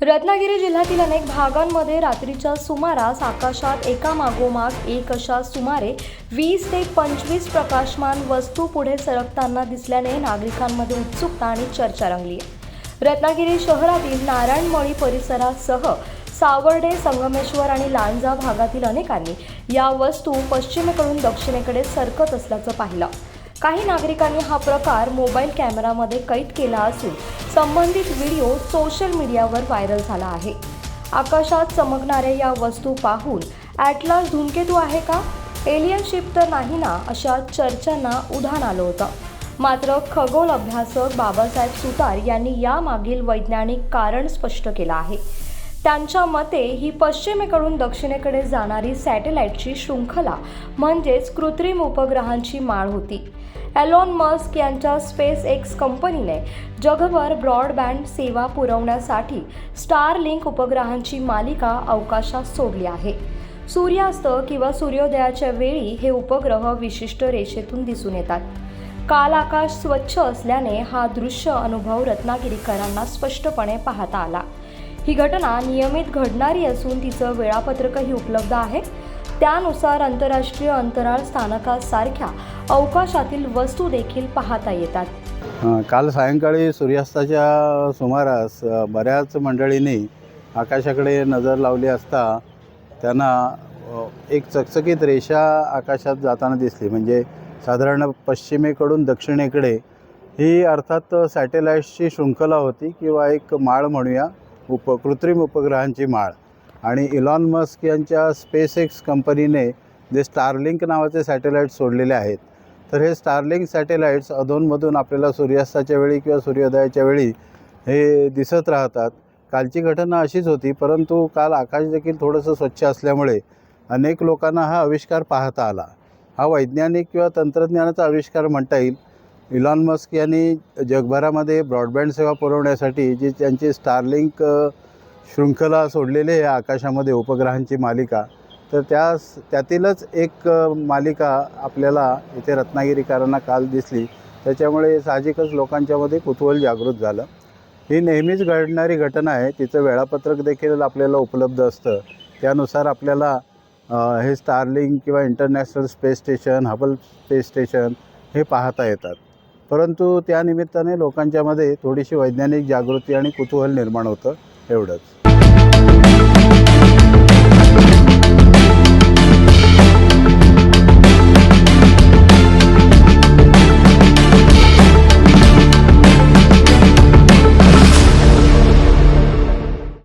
रत्नागिरी जिल्ह्यातील अनेक भागांमध्ये रात्रीच्या सुमारास आकाशात एकामागोमाग एक अशा सुमारे 20 ते 25 प्रकाशमान वस्तू पुढे सरकताना दिसल्याने नागरिकांमध्ये उत्सुकता आणि चर्चा रंगली आहे। रत्नागिरी शहरातील नारायणमळी परिसरासह सावर्डे, संगमेश्वर आणि लांजा भागातील अनेकांनी या वस्तू पश्चिमेकडून दक्षिणेकडे सरकत असल्याचं पाहिलं। काही नागरिकांनी हा प्रकार मोबाईल कॅमेरामध्ये कैद केला असून संबंधित व्हिडिओ सोशल मीडियावर व्हायरल झाला आहे। आकाशात चमकणाऱ्या या वस्तू पाहून ॲटलास धूमकेतू आहे का, एलियन शिप तर नाही ना, अशा चर्चांना उधाण आलं होतं। मात्र खगोल अभ्यासक बाबासाहेब सुतार यांनी यामागील वैज्ञानिक कारण स्पष्ट केलं आहे। त्यांच्या मते ही पश्चिमेकडून दक्षिणेकडे जाणारी सॅटेलाईटची शृंखला म्हणजेच कृत्रिम उपग्रहांची माळ होती। एलॉन मस्क यांच्या स्पेस एक्स कंपनीने जगभर ब्रॉडबँड सेवा पुरवण्यासाठी स्टारलिंक उपग्रहांची मालिका अवकाशात सोडली आहे। सूर्यास्त किंवा सूर्योदयाच्या वेळी हे उपग्रह विशिष्ट रेषेतून दिसून येतात। काल आकाश स्वच्छ असल्याने हा दृश्य अनुभव रत्नागिरीकरांना स्पष्टपणे पाहता आला। ही घटना नियमित घडणारी असून तिचं वेळापत्रकही उपलब्ध आहे। त्यानुसार आंतरराष्ट्रीय अंतराळ स्थानकासारख्या अवकाशातील वस्तू देखील पाहता येतात। काल सायंकाळी सूर्यास्ताच्या सुमारास बऱ्याच मंडळींनी आकाशाकडे नजर लावली असता त्यांना एक चकचकीत रेषा आकाशात जाताना दिसली। म्हणजे साधारण पश्चिमेकडून दक्षिणेकडे ही अर्थात सॅटेलाईट्सची शृंखला होती किंवा एक माळ म्हणूया, कृत्रिम उपग्रहांची माळ। आणि इलॉन मस्क यांच्या स्पेस एक्स कंपनीने जे स्टारलिंक नावाचे सॅटेलाईट सोडलेले आहेत, तर हे स्टारलिंक सॅटेलाईट्स अधूनमधून आपल्याला सूर्यास्ताच्या वेळी किंवा सूर्योदयाच्या वेळी हे दिसत राहतात। कालची घटना अशीच होती, परंतु काल आकाश देखील थोडंसं स्वच्छ असल्यामुळे अनेक लोकांना हा आविष्कार पाहता आला। हा वैज्ञानिक किंवा तंत्रज्ञानाचा आविष्कार म्हणता येईल। इलॉन मस्क यांनी जगभरामध्ये ब्रॉडबँड सेवा पुरवण्यासाठी जी त्यांची स्टारलिंक शृंखला सोडलेली आहे आकाशामध्ये उपग्रहांची मालिका, तर त्यातीलच एक मालिका आपल्याला इथे रत्नागिरीकरांना काल दिसली। त्याच्यामुळे साहजिकच लोकांच्यामध्ये कुतूहल जागृत झालं। ही नेहमीच घडणारी घटना आहे, तिचं वेळापत्रक देखील आपल्याला उपलब्ध असतं। त्यानुसार आपल्याला हे स्टारलिंक किंवा international space station, Hubble space station हे पाहता येतात। परंतु त्यानिमित्ताने लोकांच्यामध्ये थोडीशी वैज्ञानिक जागृती आणि कुतूहल निर्माण होतं, एवढंच।